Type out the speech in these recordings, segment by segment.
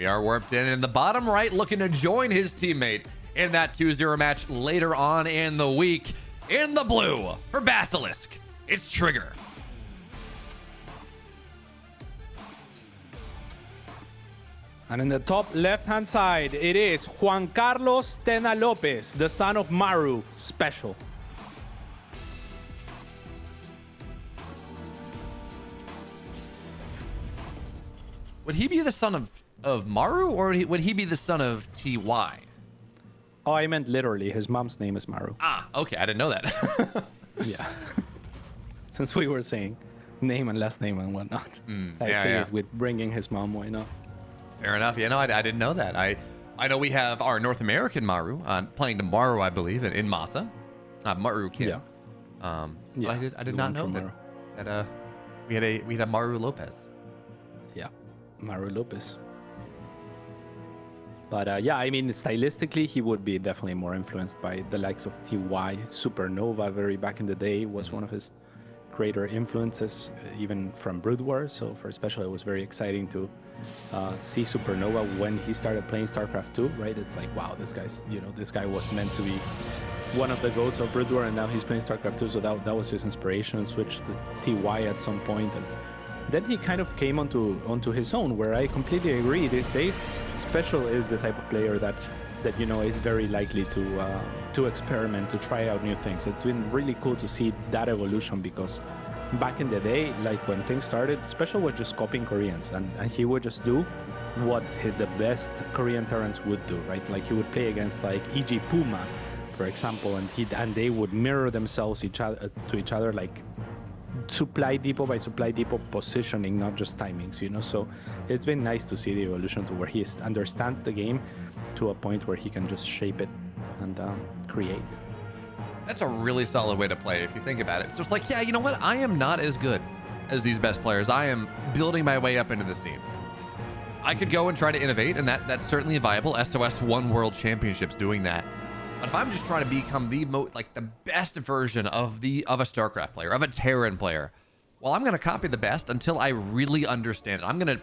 We are warped in the bottom right, looking to join his teammate in that 2-0 match later on in the week. In the blue for Basilisk, it's Trigger. And in the top left-hand side, it is Juan Carlos Tena Lopez, the son of Maru, SpeCial. Would he be the son of Maru, or would he be the son of TY? Oh, I meant literally. His mom's name is Maru. Ah, okay. I didn't know that. Yeah. Since we were saying name and last name and whatnot, I figured with bringing his mom, why not? Fair enough. Yeah, no, I didn't know that. I know we have our North American Maru playing tomorrow, I believe, in Masa. Maru Kim. Yeah. But I did not know that we had a Maru Lopez. Yeah, Maru Lopez. But yeah, I mean, stylistically, he would be definitely more influenced by the likes of TY. Supernova, very back in the day, was one of his greater influences, even from Brood War. So for SpeCial, it was very exciting to see Supernova when he started playing StarCraft 2, right? It's like, wow, this guy was meant to be one of the GOATs of Brood War, and now he's playing StarCraft 2, so that was his inspiration. Switched to TY at some point, and then he kind of came onto his own, where I completely agree. These days, SpeCial is the type of player that is very likely to experiment, to try out new things. It's been really cool to see that evolution, because back in the day, like when things started, SpeCial was just copying Koreans, and he would just do what the best Korean Terrans would do, right? Like he would play against like EG Puma, for example, and they would mirror themselves to each other, like supply depot by supply depot positioning, not just timings, So it's been nice to see the evolution to where he understands the game to a point where he can just shape it and create. That's a really solid way to play if you think about it. So it's like, yeah, you know what? I am not as good as these best players. I am building my way up into the scene. I could go and try to innovate, and that's certainly viable. SOS won world championships doing that. But if I'm just trying to become the best version of a StarCraft player, of a Terran player, well, I'm going to copy the best until I really understand it. I'm going to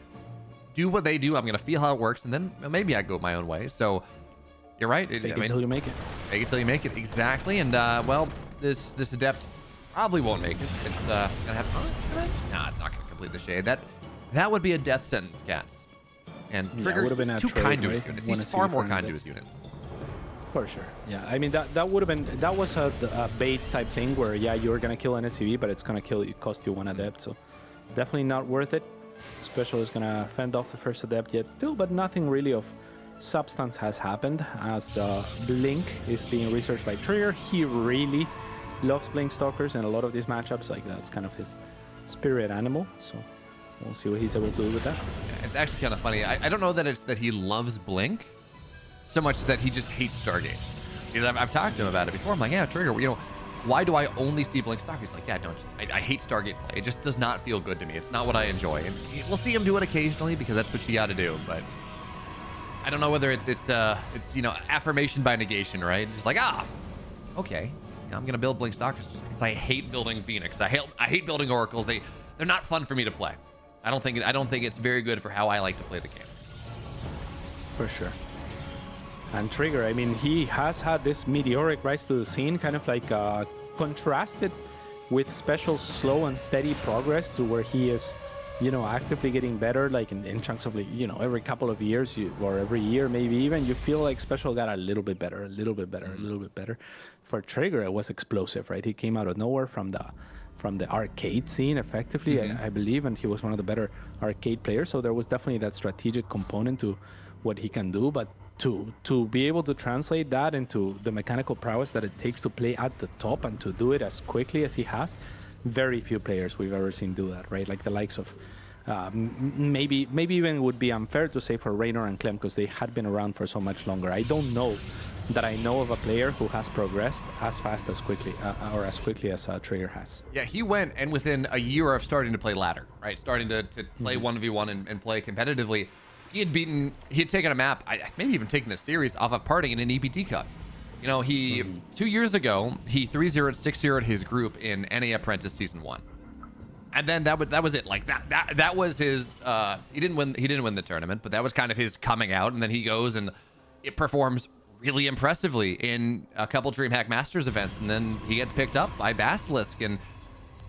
do what they do. I'm going to feel how it works, and then maybe I go my own way. So you're right. Fake it till you make it. Fake it till you make it. Exactly. And well, this Adept probably won't make it. It's gonna have. Nah, it's not gonna complete the shade. That would be a death sentence, cats. And Trigger is too kind to his units. He's far more kind to his units. For sure. Yeah. I mean, that was a bait type thing where, yeah, you're gonna kill an SCV, but it's gonna cost you one Adept. So definitely not worth it. SpeCial is gonna fend off the first Adept yet still, but nothing really of substance has happened, as the Blink is being researched by Trigger. He really loves Blink Stalkers in a lot of these matchups. Like, that's kind of his spirit animal. So we'll see what he's able to do with that. Yeah, it's actually kind of funny. I don't know that it's that he loves Blink so much that he just hates Stargate. Because I've talked to him about it before. I'm like, yeah, Trigger, why do I only see Blink Stalkers? He's like, yeah, I hate Stargate play. It just does not feel good to me. It's not what I enjoy. And we'll see him do it occasionally because that's what you got to do. But I don't know whether it's affirmation by negation, right? Just like, okay, I'm gonna build Blink Stalkers just because I hate building Phoenix. I hate building Oracles. They're not fun for me to play. I don't think it's very good for how I like to play the game. For sure. And Trigger, I mean, he has had this meteoric rise to the scene, kind of like contrasted with SpeCial's slow and steady progress to where he is, actively getting better, like in chunks of, every couple of years or every year, maybe even, you feel like SpeCial got a little bit better, a little bit better. For Trigger, it was explosive, right? He came out of nowhere from the arcade scene, effectively, I believe, and he was one of the better arcade players. So there was definitely that strategic component to what he can do, but to be able to translate that into the mechanical prowess that it takes to play at the top and to do it as quickly as he has, very few players we've ever seen do that, right? Like the likes of maybe even would be unfair to say for Raynor and Clem, because they had been around for so much longer. I don't know that I know of a player who has progressed as fast as quickly or as quickly as Trigger has. Yeah, he went, and within a year of starting to play ladder, right? Starting to play 1v1 and play competitively, he had taken a map, maybe even taken the series off of parting in an EPT Cup. 2 years ago, he 3-0'd, 6-0'd his group in NA Apprentice Season 1. And then that was it. Like that was his. He didn't win the tournament, but that was kind of his coming out. And then he goes and it performs really impressively in a couple DreamHack Masters events, and then he gets picked up by Basilisk and,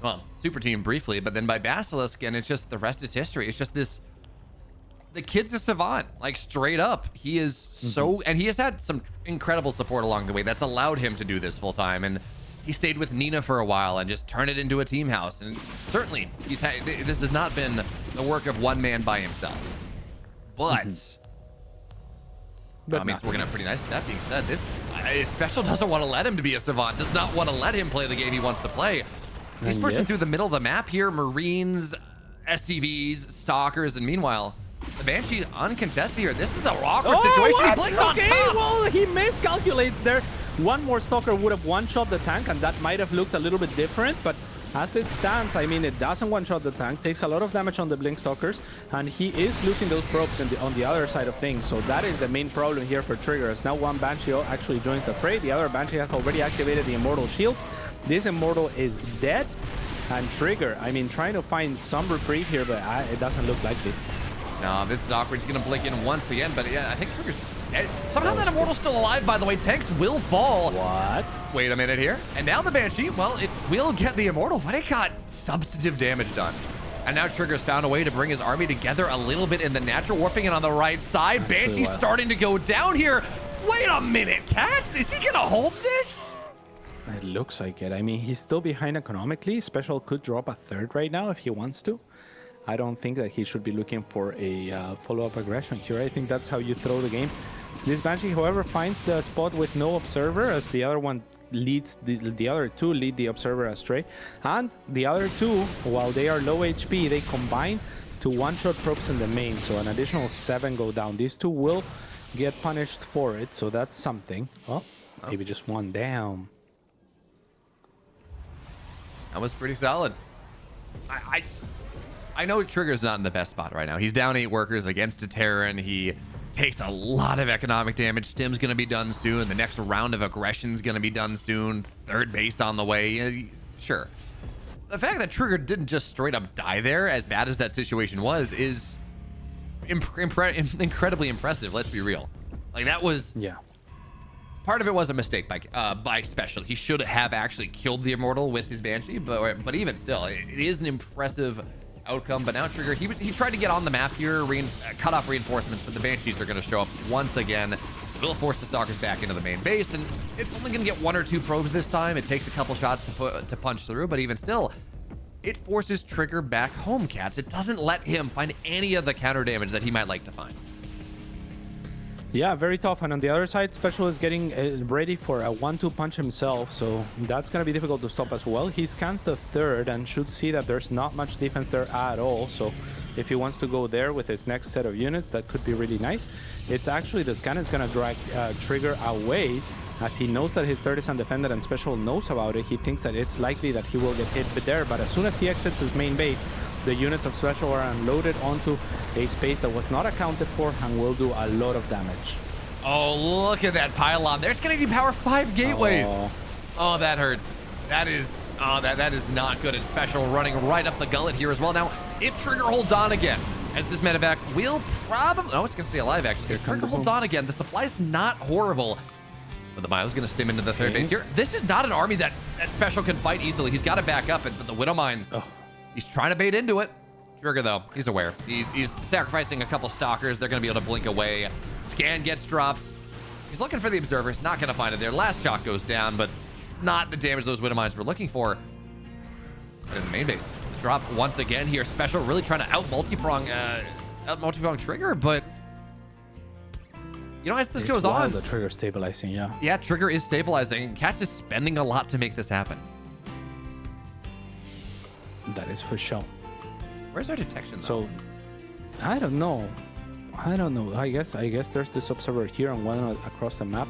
well, Super Team briefly, but then by Basilisk, and it's just, the rest is history. It's just this, the kid's a savant, like straight up. He is so, and he has had some incredible support along the way that's allowed him to do this full time. And he stayed with Nina for a while and just turned it into a team house. And certainly this has not been the work of one man by himself, but I mean, it's working out pretty nice. That being said, this SpeCial doesn't want to let him to be a savant, does not want to let him play the game he wants to play. He's pushing through the middle of the map here. Marines, SCVs, Stalkers, and meanwhile, the Banshee uncontested here. This is an awkward situation. He blinks on top. Well, he miscalculates there. One more Stalker would have one-shot the tank, and that might have looked a little bit different, but as it stands, I mean, it doesn't one-shot the tank, takes a lot of damage on the Blink Stalkers, and he is losing those probes on the other side of things. So that is the main problem here for Trigger, as now one Banshee actually joins the fray. The other Banshee has already activated the Immortal Shields. This Immortal is dead, and Trigger, I mean, trying to find some reprieve here, but it doesn't look likely. No, this is awkward. He's going to blink in once again, but yeah, I think Trigger's... Somehow that Immortal's still alive, by the way. Tanks will fall. What? Wait a minute here. And now the Banshee, well, it will get the Immortal, but it got substantive damage done. And now Trigger's found a way to bring his army together a little bit in the natural, warping it on the right side. Banshee's starting to go down here. Wait a minute, Cats. Is he going to hold this? It looks like it. I mean, he's still behind economically. SpeCial could drop a third right now if he wants to. I don't think that he should be looking for a follow-up aggression here. I think that's how you throw the game. This Banshee, however, finds the spot with no observer, as the other one leads, the other two lead the observer astray. And the other two, while they are low HP, they combine to one-shot probes in the main. So an additional 7 go down. These two will get punished for it, so that's something. Oh, maybe just one down. That was pretty solid. I know Trigger's not in the best spot right now. He's down 8 workers against a Terran. He takes a lot of economic damage. Stim's going to be done soon. The next round of aggression's going to be done soon. Third base on the way. Sure. The fact that Trigger didn't just straight up die there, as bad as that situation was, is incredibly impressive. Let's be real. Like, that was... Yeah. Part of it was a mistake by SpeCial. He should have actually killed the Immortal with his Banshee, but even still, it is an impressive outcome. But now Trigger, he tried to get on the map here, cut off reinforcements, but the Banshees are going to show up once again. Will force the Stalkers back into the main base, and it's only going to get 1 or 2 probes this time. It takes a couple shots to punch through, but even still, it forces Trigger back home, Cats. It doesn't let him find any of the counter damage that he might like to find. Yeah, very tough. And on the other side, SpeCial is getting ready for a 1-2 punch himself, so that's going to be difficult to stop as well. He scans the third and should see that there's not much defense there at all, so if he wants to go there with his next set of units, that could be really nice. It's actually, the scan is going to drag Trigger away, as he knows that his third is undefended and SpeCial knows about it. He thinks that it's likely that he will get hit there, but as soon as he exits his main base, the units of SpeCial are unloaded onto a space that was not accounted for and will do a lot of damage. Oh, look at that pylon. There's going to be power 5 gateways. Oh, that hurts. That is not good. And SpeCial running right up the gullet here as well. Now, if Trigger holds on again, as this medevac will probably... Oh, it's going to stay alive, actually. If Trigger holds on again, the supply is not horrible. But the Bio's going to stim into the third base here. This is not an army that SpeCial can fight easily. He's got to back up, but the Widow Mines... Oh. He's trying to bait into it. Trigger, though, he's aware. He's sacrificing a couple Stalkers. They're going to be able to blink away. Scan gets dropped. He's looking for the Observer. He's not going to find it there. Last shot goes down, but not the damage those Widow Mines were looking for. But in the main base, the drop once again here. SpeCial really trying to out multi-prong Trigger, but you know, as this goes on, the Trigger stabilizing, yeah. Yeah, Trigger is stabilizing. Cats is spending a lot to make this happen. That is for sure. Where's our detection, though? So, I don't know. I guess there's this observer here and one across the map.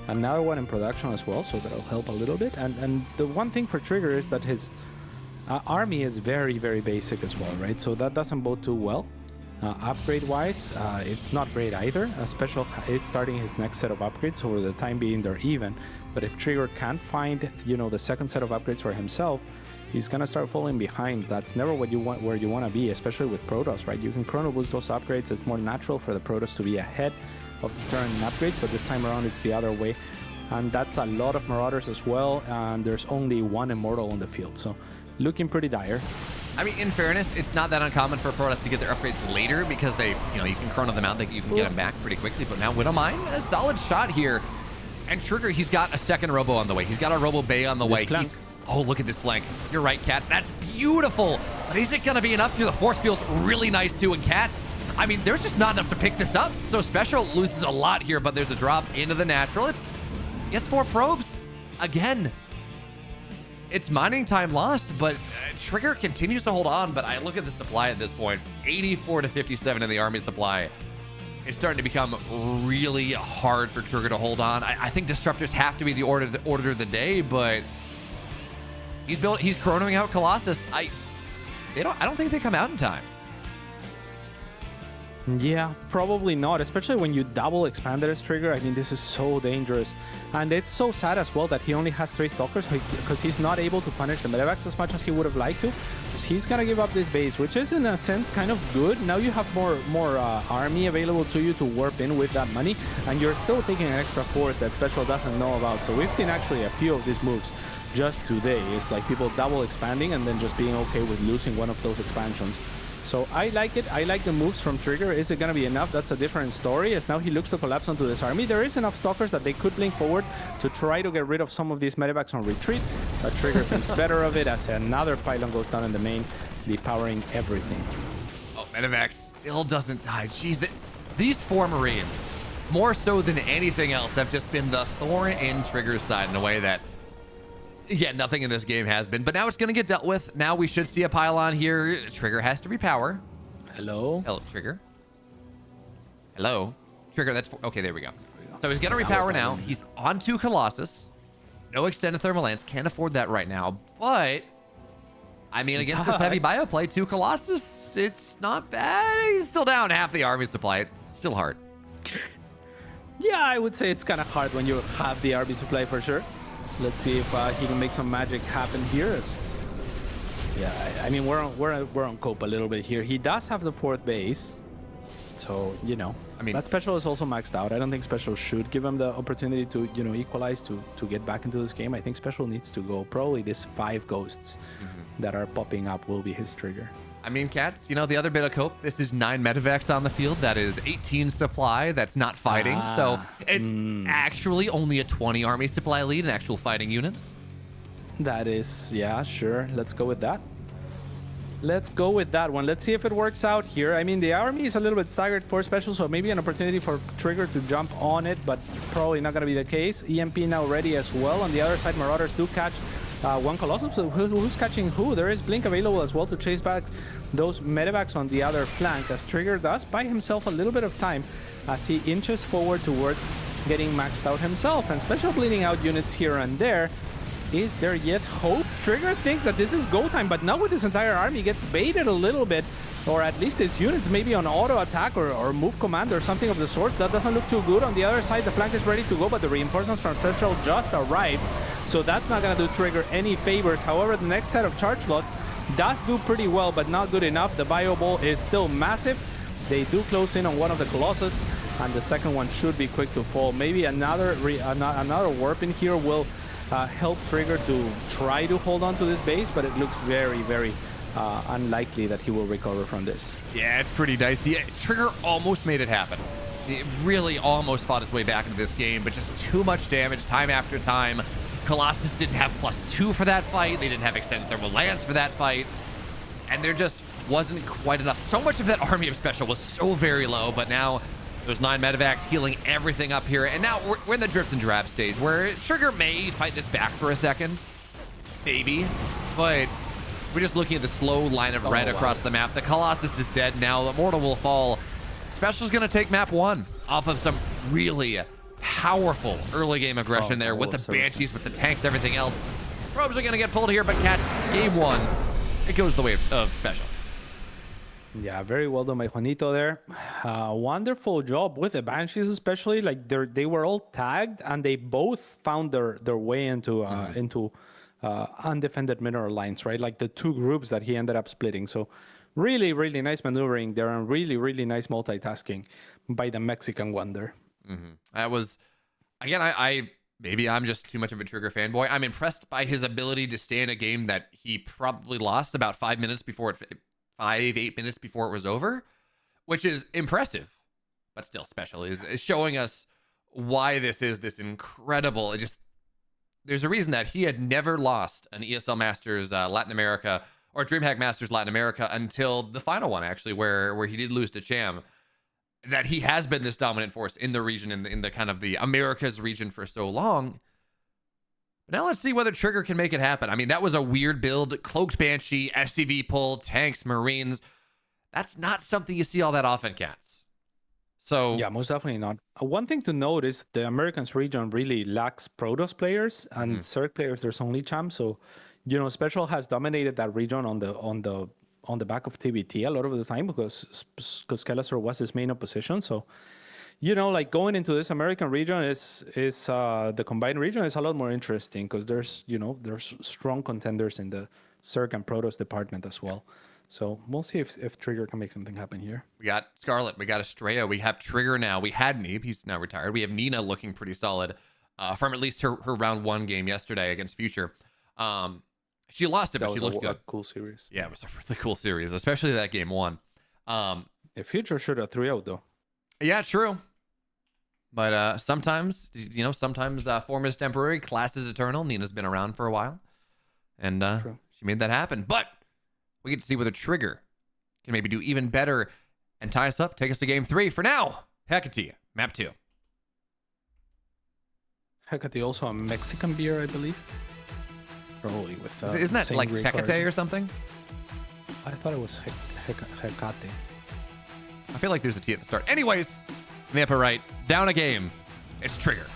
Another one in production as well, so that'll help a little bit. And the one thing for Trigger is that his army is very, very basic as well, right? So that doesn't bode too well. Upgrade-wise, it's not great either. SpeCial is starting his next set of upgrades, so for the time being they're even. But if Trigger can't find, you know, the second set of upgrades for himself, he's gonna start falling behind. That's never what you want, where you want to be, especially with Protoss, right? You can chrono boost those upgrades. It's more natural for the Protoss to be ahead of the turn in upgrades, but this time around it's the other way. And that's a lot of Marauders as well, and there's only one Immortal on the field, so looking pretty dire. I mean, in fairness, it's not that uncommon for Protoss to get their upgrades later because they, you can chrono them out, you can get them back pretty quickly. But now Widowmine, a solid shot here. And Trigger, he's got a second Robo on the way. He's got a Robo Bay on the way. Oh, look at this flank. You're right, Cats. That's beautiful. But is it going to be enough? The force field's really nice too. And Cats, I mean, there's just not enough to pick this up. So SpeCial loses a lot here, but there's a drop into the natural. It's gets 4 probes. Again, it's mining time lost, but Trigger continues to hold on. But I look at the supply at this point, 84 to 57 in the army supply. It's starting to become really hard for Trigger to hold on. I think Disruptors have to be the order of the day, but he's chronoing out Colossus. I don't think they come out in time. Yeah, probably not, especially when you double expanded as Trigger. I mean, this is so dangerous. And it's so sad as well that he only has 3 Stalkers because he's not able to punish the medevacs as much as he would have liked to. He's gonna give up this base, which is in a sense kind of good. Now you have more army available to you to warp in with that money, and you're still taking an extra fort that SpeCial doesn't know about. So we've seen actually a few of these moves just today. It's like people double expanding and then just being okay with losing one of those expansions. So I like it. I like the moves from Trigger. Is it going to be enough? That's a different story, as now he looks to collapse onto this army. There is enough Stalkers that they could blink forward to try to get rid of some of these medevacs on retreat. But Trigger thinks better of it as another pylon goes down in the main, depowering everything. Oh, medevac still doesn't die. Jeez, these 4 Marines, more so than anything else, have just been the thorn in Trigger's side in a way that, yeah, nothing in this game has been. But now it's going to get dealt with. Now we should see a pylon here. Trigger has to repower. Hello? Hello, Trigger. Hello. Trigger, that's... Okay, there we go. So he's going to repower now. He's on 2 Colossus. No extended thermal lance. Can't afford that right now. But, I mean, against this heavy bio play, 2 Colossus, it's not bad. He's still down half the army supply. It's still hard. Yeah, I would say it's kind of hard when you have the army supply for sure. Let's see if he can make some magic happen here. Yeah, I mean, we're on cope a little bit here. He does have the 4th base, so I mean, that SpeCial is also maxed out. I don't think SpeCial should give him the opportunity to equalize to get back into this game. I think SpeCial needs to go. Probably these 5 ghosts that are popping up will be his trigger. I mean, Cats, the other bit of cope, this is 9 medevacs on the field. That is 18 supply that's not fighting. So it's actually only a 20 army supply lead in actual fighting units. That is, yeah, sure. Let's go with that. Let's go with that one. Let's see if it works out here. I mean, the army is a little bit staggered for SpeCial, so maybe an opportunity for Trigger to jump on it, but probably not going to be the case. EMP now ready as well. On the other side, Marauders do catch 1 Colossus. So who's catching who? There is Blink available as well to chase back those medevacs on the other flank, as Trigger does buy himself a little bit of time as he inches forward towards getting maxed out himself. And SpeCial bleeding out units here and there. Is there yet hope? Trigger thinks that this is go time, but now with this entire army, he gets baited a little bit, or at least his units maybe on auto attack or move command or something of the sort. That doesn't look too good. On the other side, the flank is ready to go, but the reinforcements from SpeCial just arrived, so that's not going to do Trigger any favors. However, the next set of charge slots does do pretty well, but not good enough. The bio ball is still massive. They do close in on one of the Colossus, and the second one should be quick to fall. Maybe another warp in here will help Trigger to try to hold on to this base, but it looks very, very unlikely that he will recover from this. Yeah, it's pretty dicey. Trigger almost made it happen. He really almost fought his way back into this game, but just too much damage time after time. Colossus didn't have +2 for that fight. They didn't have extended thermal lance for that fight. And there just wasn't quite enough. So much of that army of SpeCial was so very low, but now there's 9 medevacs healing everything up here. And now we're in the drips and drab stage where Trigger may fight this back for a second. Maybe. But we're just looking at the slow line of red across the map. The Colossus is dead now. The Mortal will fall. SpeCial's going to take map 1 off of some really powerful early game aggression there with the Banshees, with the tanks, everything else. Probes are going to get pulled here, but Cats, game 1, it goes the way of SpeCial. Yeah, very well done by Juanito there. Wonderful job with the Banshees, especially. Like they were all tagged, and they both found their way into undefended mineral lines, right? Like the two groups that he ended up splitting. So really, really nice maneuvering there and really, really nice multitasking by the Mexican wonder. That was, again, I maybe I'm just too much of a Trigger fanboy. I'm impressed by his ability to stay in a game that he probably lost about 8 minutes before it was over, which is impressive, but still special. Is showing us why this is this incredible. There's a reason that he had never lost an ESL Masters Latin America or DreamHack Masters Latin America until the final one, actually, where he did lose to Cham. That he has been this dominant force in the region, in the kind of the Americas region for so long. But now let's see whether Trigger can make it happen. I mean, that was a weird build. Cloaked Banshee, SCV pull, tanks, Marines. That's not something you see all that often, Cats. So yeah, most definitely not. One thing to note is the Americans region really lacks Protoss players and Circ players. There's only Cham. So, you know, SpeCial has dominated that region on the back of TBT a lot of the time because Skeletor was his main opposition. So, you know, like going into this American region is the combined region is a lot more interesting because there's strong contenders in the Circ and Protoss department as well. So we'll see if Trigger can make something happen here. We got Scarlet, we got Estrella, we have Trigger now. We had Neeb, he's now retired. We have Nina looking pretty solid from at least her round 1 game yesterday against Future. She lost it, but she looked good. A cool series. Yeah, it was a really cool series, especially that game 1. The Future should have 3-0 though. Yeah, true. But sometimes, sometimes form is temporary, class is eternal. Nina's been around for a while, and she made that happen. But we get to see whether Trigger can maybe do even better and tie us up, take us to game 3. For now, Hecate, map 2. Hecate, also a Mexican beer, I believe. Probably with. Isn't that like Tecate or something? I thought it was Hecate. I feel like there's a T at the start. Anyways, in the upper right, down a game. It's Trigger.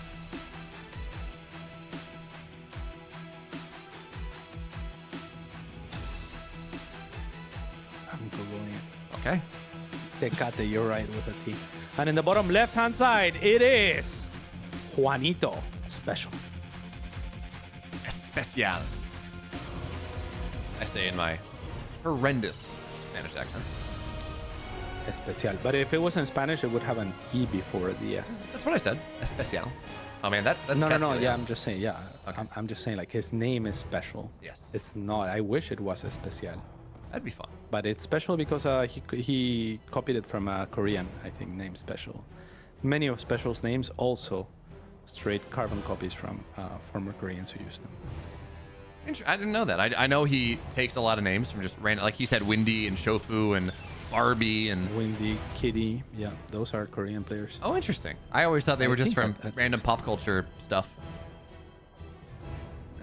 I'm Googling it. Okay. Tecate, you're right, with a T. And in the bottom left-hand side, it is Juanito SpeCial. SpeCial. I say in my horrendous Spanish accent. SpeCial. But if it was in Spanish, it would have an E before the S. That's what I said. SpeCial. Oh man, that's no. Castilian. Yeah, I'm just saying. Yeah, Okay. I'm just saying. Like his name is special. Yes. It's not. I wish it was SpeCial. That'd be fun. But it's special because he copied it from a Korean, I think, named SpeCial. Many of SpeCial's names also straight carbon copies from former Koreans who used them. I didn't know that. I know he takes a lot of names from just random, like he said, Windy and Shofu and Barbie and Windy, Kitty. Yeah, those are Korean players. Oh, interesting. I always thought they were just from random pop culture stuff.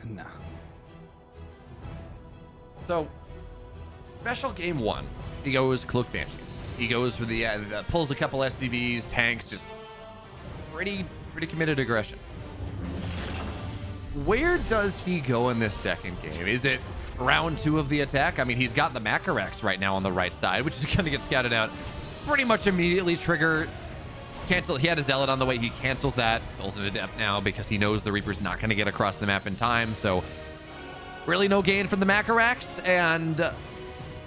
Nah. So, SpeCial game 1, he goes Cloak Banshees. He goes for the pulls a couple SCVs, tanks, just pretty committed aggression. Where does he go in this second game? Is it round 2 of the attack? I mean, he's got the Macarax right now on the right side, which is going to get scouted out pretty much immediately. Trigger cancel. He had a Zealot on the way. He cancels that. Goes into depth now because he knows the Reaper's not going to get across the map in time. So really no gain from the Macarax. And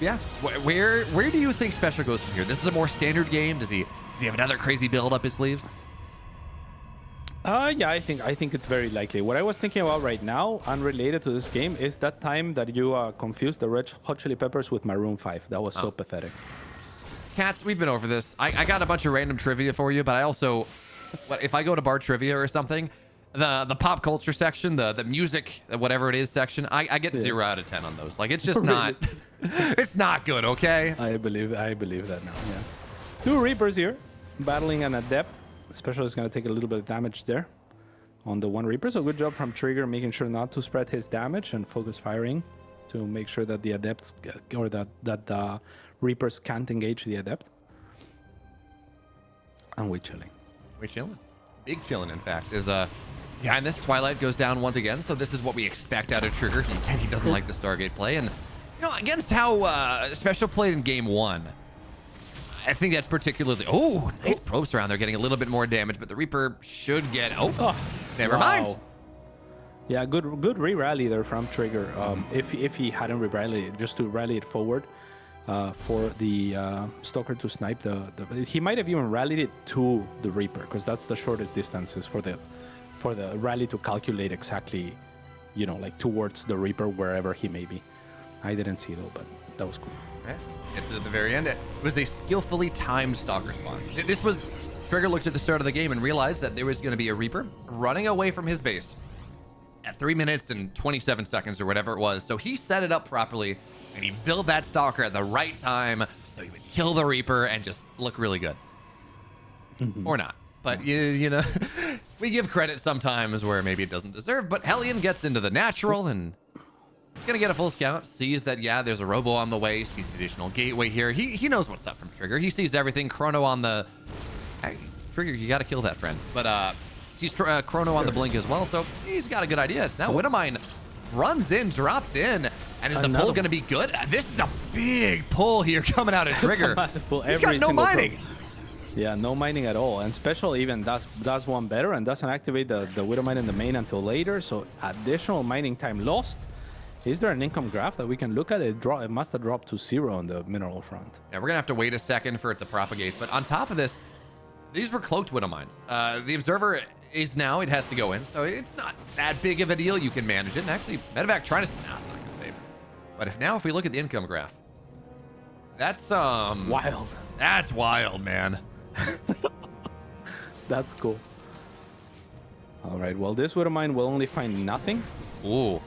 yeah, where do you think SpeCial goes from here? This is a more standard game. Does he have another crazy build up his sleeves? Yeah, I think it's very likely. What I was thinking about right now, unrelated to this game, is that time that you confused the Red Hot Chili Peppers with Maroon 5. That was so pathetic. Cats, we've been over this. I got a bunch of random trivia for you, but I also, if I go to bar trivia or something, the pop culture section, the music, whatever it is section, I get 0 out of 10 on those. Like, it's just not, it's not good, okay? I believe that now, yeah. 2 Reapers here, battling an Adept. SpeCial is going to take a little bit of damage there on the 1 Reaper. So good job from Trigger, making sure not to spread his damage and focus firing to make sure that the Adepts or that the Reapers can't engage the Adept. And we chilling. We chilling. Big chilling, in fact, is behind this. Twilight goes down once again. So this is what we expect out of Trigger. He doesn't like the Stargate play. And, against how SpeCial played in game 1, I think that's particularly... Oh, nice probes around there, getting a little bit more damage, but the Reaper should get... never mind. Yeah, good re-rally there from Trigger. If he hadn't re-rallied, just to rally it forward for the Stalker to snipe he might have even rallied it to the Reaper, because that's the shortest distances for the rally to calculate exactly, you know, like towards the Reaper wherever he may be. I didn't see though, but that was cool. Okay. It's at the very end. It was a skillfully timed Stalker spawn. This was Trigger looked at the start of the game and realized that there was going to be a Reaper running away from his base at 3 minutes and 27 seconds or whatever it was. So he set it up properly and he built that Stalker at the right time so he would kill the Reaper and just look really good. Or not. But you know, we give credit sometimes where maybe it doesn't deserve. But Hellion gets into the natural and he's going to get a full scout, sees that, yeah, there's a robo on the way, sees the additional gateway here. He knows what's up from Trigger. He sees everything. Chrono on the... Hey, Trigger, you got to kill that friend. But sees Chrono on the blink as well, so he's got a good idea. It's now Widowmine runs in, dropped in, and is the pull going to be good? This is a big pull here coming out of Trigger. Massive pull. He's got no mining. Yeah, no mining at all. And SpeCial even does one better and doesn't activate the Widowmine in the main until later, so additional mining time lost. Is there an income graph that we can look at? It must have dropped to 0 on the mineral front. Yeah, we're going to have to wait a second for it to propagate. But on top of this, these were cloaked Widow Mines. The Observer is now, it has to go in. So it's not that big of a deal. You can manage it. And actually, Medevac trying to... Nah, it's not going to save it. But if we look at the income graph, that's... wild. That's wild, man. That's cool. All right, well, this Widow Mine will only find nothing. Ooh.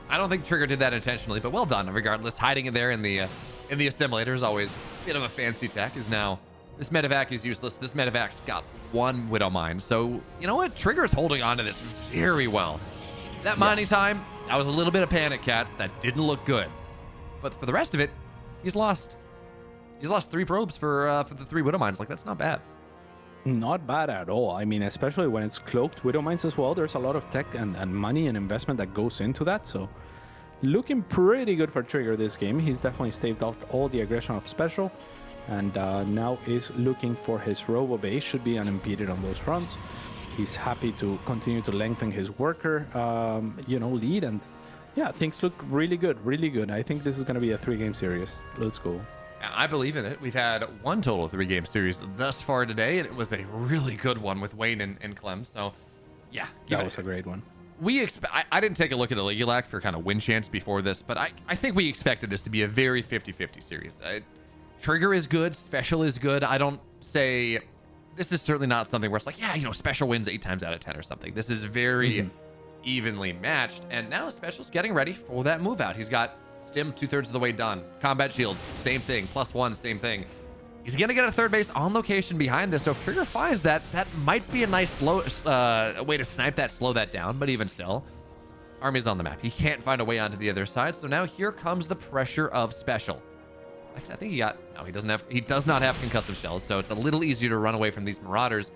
I don't think Trigger did that intentionally, but well done. Regardless, hiding it there in the assimilator is always a bit of a fancy tech. Is now this Medevac is useless. This Medevac's got one Widow Mine, so you know what? Trigger's holding on to this very well. That mining time, that was a little bit of panic, cats. That didn't look good, but for the rest of it, he's lost. He's lost 3 probes for the 3 Widow Mines. Like, that's not bad. Not bad at all. I mean, especially when it's cloaked Widow Mines as well. There's a lot of tech and money and investment that goes into that. So looking pretty good for Trigger this game. He's definitely staved off all the aggression of SpeCial. And now is looking for his robo base. Should be unimpeded on those fronts. He's happy to continue to lengthen his worker, lead. And yeah, things look really good, really good. I think this is going to be a 3-game series. Let's go. I believe in it. We've had one total 3-game series thus far today, and it was a really good one with Wayne and Clem. So, yeah. That was a great one. I didn't take a look at Aligulac for kind of win chance before this, but I think we expected this to be a very 50-50 series. Trigger is good. SpeCial is good. I don't say... This is certainly not something where it's like, yeah, SpeCial wins 8 times out of 10 or something. This is very evenly matched, and now SpeCial's getting ready for that move out. He's got... Stim 2/3 of the way done. Combat shields, same thing. +1, same thing. He's going to get a 3rd base on location behind this. So if Trigger finds that might be a nice slow way to snipe that, slow that down. But even still, Army's on the map. He can't find a way onto the other side. So now here comes the pressure of SpeCial. Actually, I think he got... No, he does not have concussive shells. So it's a little easier to run away from these Marauders.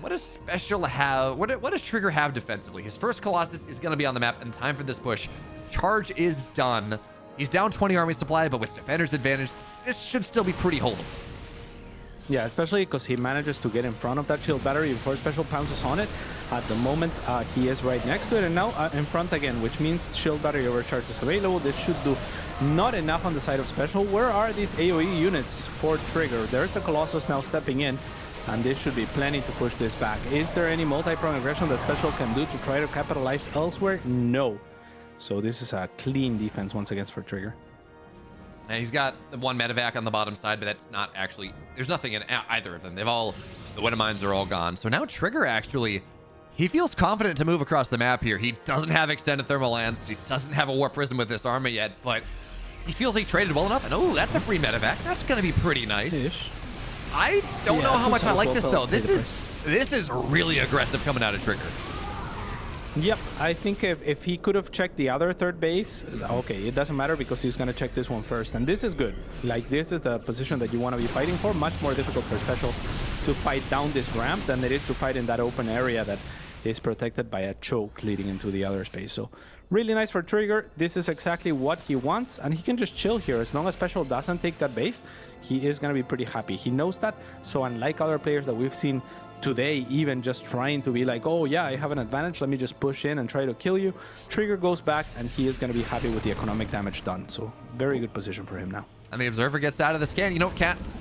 What does SpeCial have? What does Trigger have defensively? His first Colossus is going to be on the map, and time for this push. Charge is done. He's down 20 army supply, but with defender's advantage, this should still be pretty holdable. Yeah, especially because he manages to get in front of that shield battery before SpeCial pounces on it. At the moment, he is right next to it, and now in front again, which means shield battery overcharge is available. This should do not enough on the side of SpeCial. Where are these AoE units for Trigger? There's the Colossus now stepping in, and this should be plenty to push this back. Is there any multi-prong aggression that SpeCial can do to try to capitalize elsewhere? No. So this is a clean defense once again for Trigger. And he's got the one Medevac on the bottom side, but that's not actually... There's nothing in either of them. The Widow Mines are all gone. So now Trigger actually... He feels confident to move across the map here. He doesn't have extended thermal lance. He doesn't have a Warp Prism with this army yet, but he feels he traded well enough. And oh, that's a free Medevac. That's going to be pretty nice. Ish. I don't know how much I like this, though. This is really aggressive coming out of Trigger. Yep, I think if he could have checked the other 3rd base, okay, it doesn't matter because he's going to check this one first. And this is good. Like, this is the position that you want to be fighting for. Much more difficult for SpeCial to fight down this ramp than it is to fight in that open area that is protected by a choke leading into the other space. So really nice for Trigger. This is exactly what he wants, and he can just chill here. As long as SpeCial doesn't take that base, he is going to be pretty happy. He knows that. So unlike other players that we've seen today, even just trying to be like, oh yeah, I have an advantage, let me just push in and try to kill you, Trigger goes back and he is going to be happy with the economic damage done. So very good position for him now. And the Observer gets out of the scan. You know, Cats,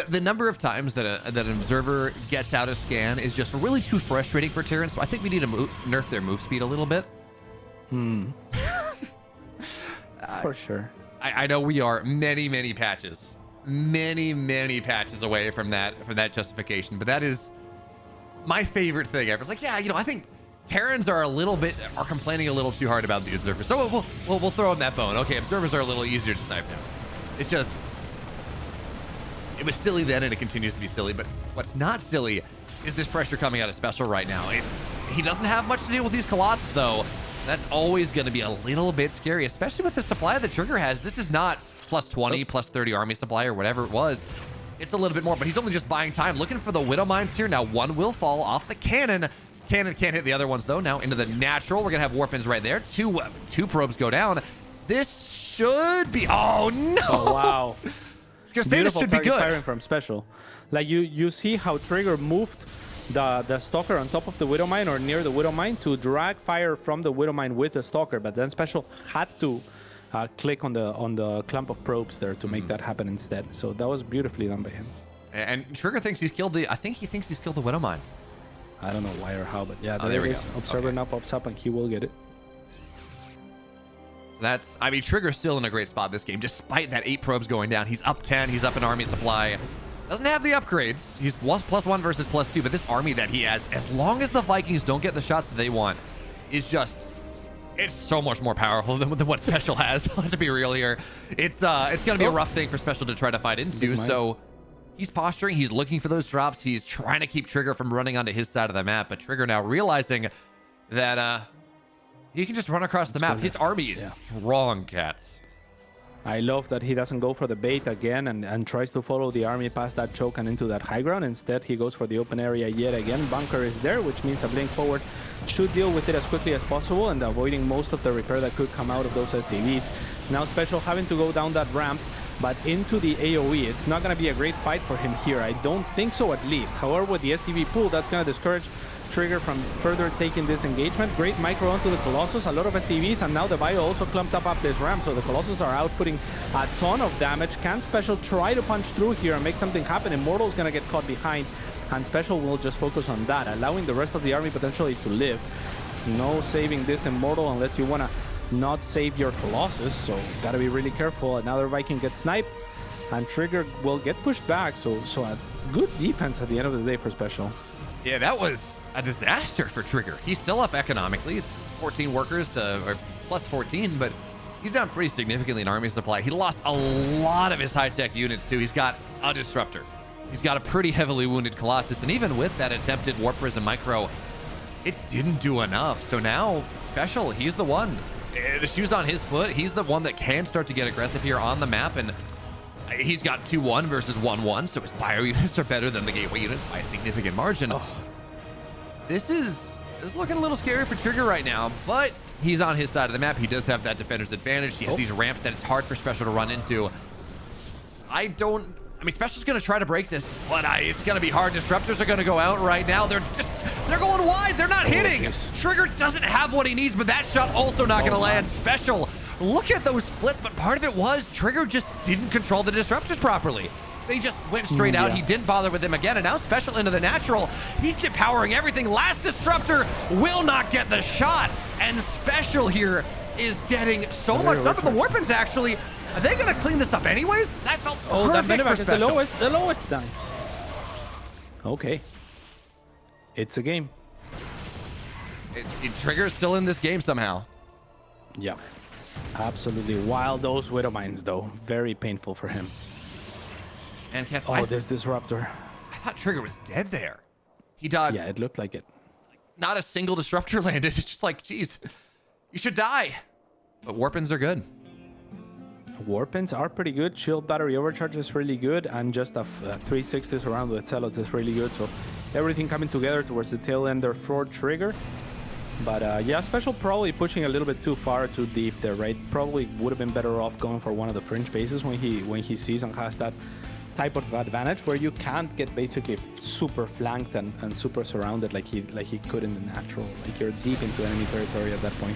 the number of times that an Observer gets out of scan is just really too frustrating for Terran. So I think we need to nerf their move speed a little bit. For sure. I know we are many patches away from that justification, but that is my favorite thing ever. It's like, yeah, you know, I think Terrans are complaining a little too hard about the Observer, so we'll throw him that bone. Okay, Observers are a little easier to snipe him. It was silly then, and it continues to be silly. But what's not silly is this pressure coming out of SpeCial right now. He doesn't have much to deal with these Colossus though. That's always going to be a little bit scary, especially with the supply that Trigger has. This is not plus 20, plus 30 army supply or whatever it was. It's a little bit more, but he's only just buying time, looking for the Widow Mines here. Now one will fall off the cannon. Cannon can't hit the other ones though. Now into the natural, we're gonna have Warpins right there. Two probes go down. This should be, oh no! Oh wow! Because this should be good. Firing from SpeCial, like you see how Trigger moved the Stalker on top of the Widow Mine or near the Widow Mine to drag fire from the Widow Mine with the Stalker, but then SpeCial had to click on the clump of probes there to make that happen instead. So that was beautifully done by him. And Trigger thinks he's killed I think he thinks he's killed the Widow Mine. I don't know why or how, but yeah, there we go. Observer now pops up and he will get it. I mean, Trigger's still in a great spot this game, despite that 8 probes going down. He's up 10, he's up in army supply. Doesn't have the upgrades. He's +1 versus +2, but this army that he has, as long as the Vikings don't get the shots that they want, is just, it's so much more powerful than what SpeCial has. Let's be real here. It's gonna be a rough thing for SpeCial to try to fight into. So he's posturing, he's looking for those drops, he's trying to keep Trigger from running onto his side of the map, but Trigger now realizing that he can just run across the map. His army is strong, Cats. I love that he doesn't go for the bait again and tries to follow the army past that choke and into that high ground. Instead, he goes for the open area yet again. Bunker is there, which means a blink forward should deal with it as quickly as possible and avoiding most of the repair that could come out of those SCVs. Now SpeCial having to go down that ramp, but into the AoE. It's not going to be a great fight for him here. I don't think so, at least. However, with the SCV pool, that's going to discourage Trigger from further taking this engagement. Great micro onto the Colossus, a lot of SCVs, and now the Bio also clumped up this ramp, so the Colossus are outputting a ton of damage. Can SpeCial try to punch through here and make something happen? Immortal's gonna get caught behind, and SpeCial will just focus on that, allowing the rest of the army potentially to live. No saving this Immortal unless you wanna not save your Colossus, so gotta be really careful. Another Viking gets sniped, and Trigger will get pushed back, so a good defense at the end of the day for SpeCial. Yeah, that was a disaster for Trigger. He's still up economically. It's 14 workers or plus 14, but he's down pretty significantly in army supply. He lost a lot of his high-tech units too. He's got a Disruptor. He's got a pretty heavily wounded Colossus, and even with that attempted Warp Prism Micro, it didn't do enough. So now, SpeCial, he's the one. The shoe's on his foot. He's the one that can start to get aggressive here on the map, and he's got 2-1 versus 1-1, so his bio units are better than the gateway units by a significant margin. Oh. This is looking a little scary for Trigger right now, but he's on his side of the map. He does have that defender's advantage. He has these ramps that it's hard for SpeCial to run into. I mean, SpeCial's going to try to break this, but it's going to be hard. Disruptors are going to go out right now. They're going wide. They're not hitting. Trigger doesn't have what he needs, but that shot also not going to land. SpeCial, look at those splits, but part of it was Trigger just didn't control the Disruptors properly. They just went straight out. He didn't bother with them again, and now SpeCial into the natural. He's depowering everything. Last Disruptor will not get the shot, and SpeCial here is getting so much stuff. But the Warpins actually, are they going to clean this up anyways? That felt perfect for SpeCial. The lowest dimes. Okay. It's a game. Trigger's still in this game somehow. Yeah. Absolutely. Wild those Widow Mines, though. Very painful for him. And this Disruptor. I thought Trigger was dead there. He died. Yeah, it looked like it. Not a single Disruptor landed. It's just like, geez, you should die. But Warpins are good. Warpins are pretty good. Shield Battery Overcharge is really good. And just a 360s around with Zealots is really good. So everything coming together towards the tail end there for Trigger. But yeah, SpeCial probably pushing a little bit too far, too deep there, right? Probably would have been better off going for one of the fringe bases when he sees and has that type of advantage where you can't get basically super flanked and super surrounded like he could in the natural. Like you're deep into enemy territory at that point.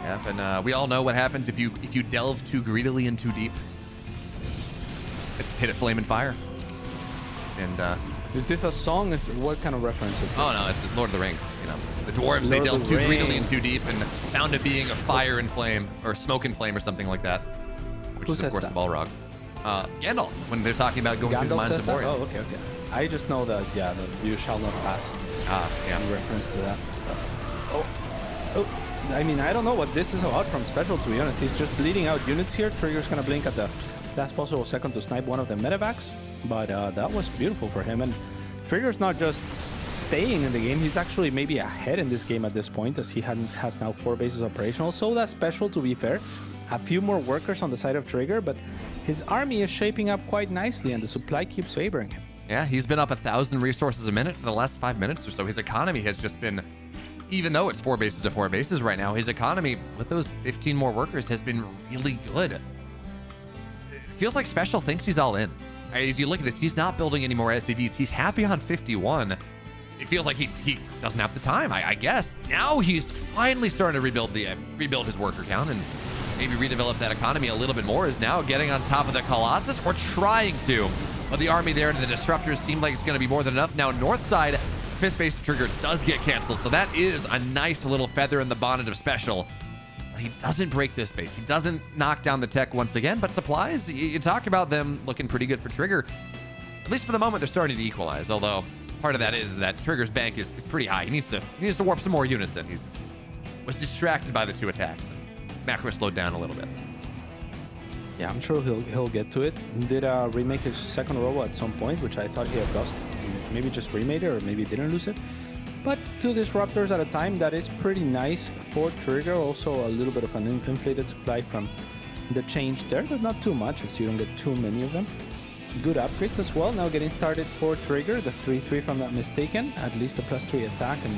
Yeah, and we all know what happens if you delve too greedily and too deep. It's hit at flame and fire. And is this a song? What kind of reference is this? Oh no, it's Lord of the Rings. You know, the dwarves, they delve too greedily and too deep and found it being a fire and flame or smoke and flame or something like that. Which is of course the Balrog. Gandalf, when they're talking about going through the mines of Moria. Oh, okay. I just know that, yeah, the you shall not pass. Yeah. In reference to that. I mean, I don't know what this is about from SpeCial, to be honest. He's just bleeding out units here. Trigger's gonna blink at the last possible second to snipe one of the medevacs, but that was beautiful for him. And Trigger's not just staying in the game, he's actually maybe ahead in this game at this point, as he has now 4 bases operational. So that's SpeCial, to be fair. A few more workers on the side of Trigger, but his army is shaping up quite nicely and the supply keeps favoring him. Yeah, he's been up 1,000 resources a minute for the last 5 minutes or so. His economy has just been, even though it's 4 bases to 4 bases right now, his economy with those 15 more workers has been really good. It feels like SpeCial thinks he's all in. As you look at this, he's not building any more SCVs. He's happy on 51. It feels like he doesn't have the time, I guess. Now he's finally starting to rebuild his worker count and maybe redevelop that economy a little bit more. Is now getting on top of the Colossus, or trying to. But the army there and the disruptors seem like it's going to be more than enough. Now north side, 5th base Trigger does get canceled, so that is a nice little feather in the bonnet of SpeCial. He doesn't break this base. He doesn't knock down the tech once again, but supplies, you talk about them looking pretty good for Trigger. At least for the moment, they're starting to equalize, although part of that is that Trigger's bank is pretty high. He needs to warp some more units in. Was distracted by the 2 attacks. Macro slowed down a little bit. Yeah, I'm sure he'll get to it. He did remake his second robo at some point, which I thought he had lost. Maybe just remade it, or maybe didn't lose it. But 2 disruptors at a time, that is pretty nice for Trigger. Also a little bit of an inflated supply from the change there, but not too much, as you don't get too many of them. Good upgrades as well. Now getting started for Trigger, the 3-3 if I'm not mistaken. At least a +3 attack and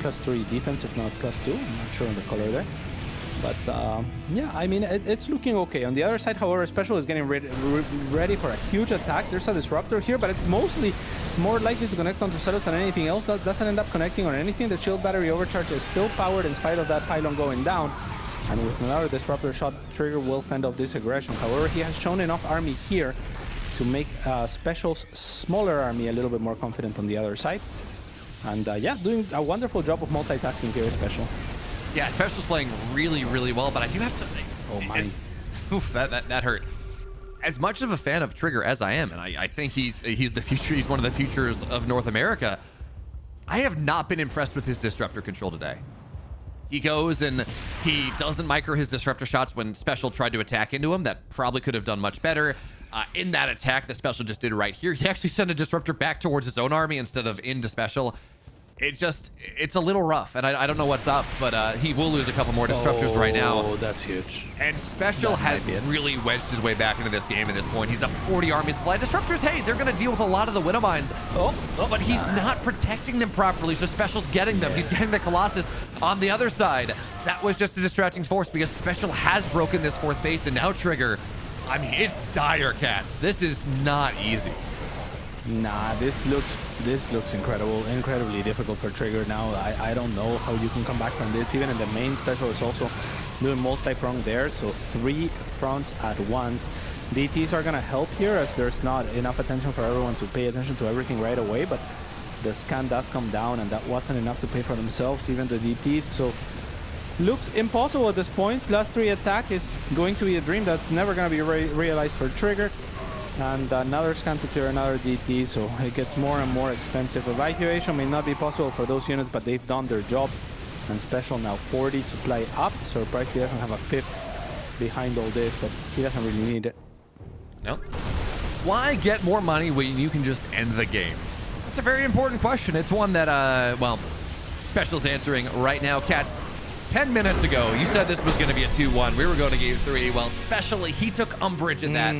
+3 defense, if not +2. I'm not sure on the color there. But yeah, I mean, it's looking okay. On the other side, however, SpeCial is getting ready for a huge attack. There's a disruptor here, but it's mostly more likely to connect onto Serral than anything else. That doesn't end up connecting on anything. The shield battery overcharge is still powered in spite of that pylon going down. And with another disruptor shot, Trigger will fend off this aggression. However, he has shown enough army here to make SpeCial's smaller army a little bit more confident on the other side. And yeah, doing a wonderful job of multitasking here, SpeCial. Yeah, SpeCial's playing really, really well, but I do have to... Oh my... Oof, that hurt. As much of a fan of Trigger as I am, and I think he's the future, he's one of the futures of North America, I have not been impressed with his disruptor control today. He goes and he doesn't micro his disruptor shots when SpeCial tried to attack into him. That probably could have done much better. In that attack that SpeCial just did right here, he actually sent a disruptor back towards his own army instead of into SpeCial. It's a little rough, and I don't know what's up, but he will lose a couple more disruptors right now. Oh, that's huge. And SpeCial has really wedged his way back into this game at this point. He's up 40 army supply. Disruptors, hey, they're going to deal with a lot of the Widow Mines. But he's not protecting them properly, so SpeCial's getting them. He's getting the Colossus on the other side. That was just a distracting force because SpeCial has broken this 4th base, and now Trigger, I mean, it's dire, cats. This is not easy. Nah, this looks incredibly difficult for Trigger now. I don't know how you can come back from this. Even in the main, SpeCial is also doing multi-prong there, so 3 fronts at once. DTs are gonna help here, as there's not enough attention for everyone to pay attention to everything right away, but the scan does come down, and that wasn't enough to pay for themselves, even the DTs, so looks impossible at this point. +3 attack is going to be a dream that's never gonna be realized for Trigger. And another scan to clear another DT, so it gets more and more expensive. Evacuation may not be possible for those units, but they've done their job. And SpeCial now 40 supply up. Surprised he doesn't have a 5th behind all this, but he doesn't really need it. Nope. Why get more money when you can just end the game? That's a very important question. It's one that, well, SpeCial's answering right now. Cats, 10 minutes ago, you said this was going to be a 2-1. We were going to game 3. Well, SpeCial, he took umbrage in that.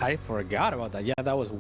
I forgot about that. Yeah, that was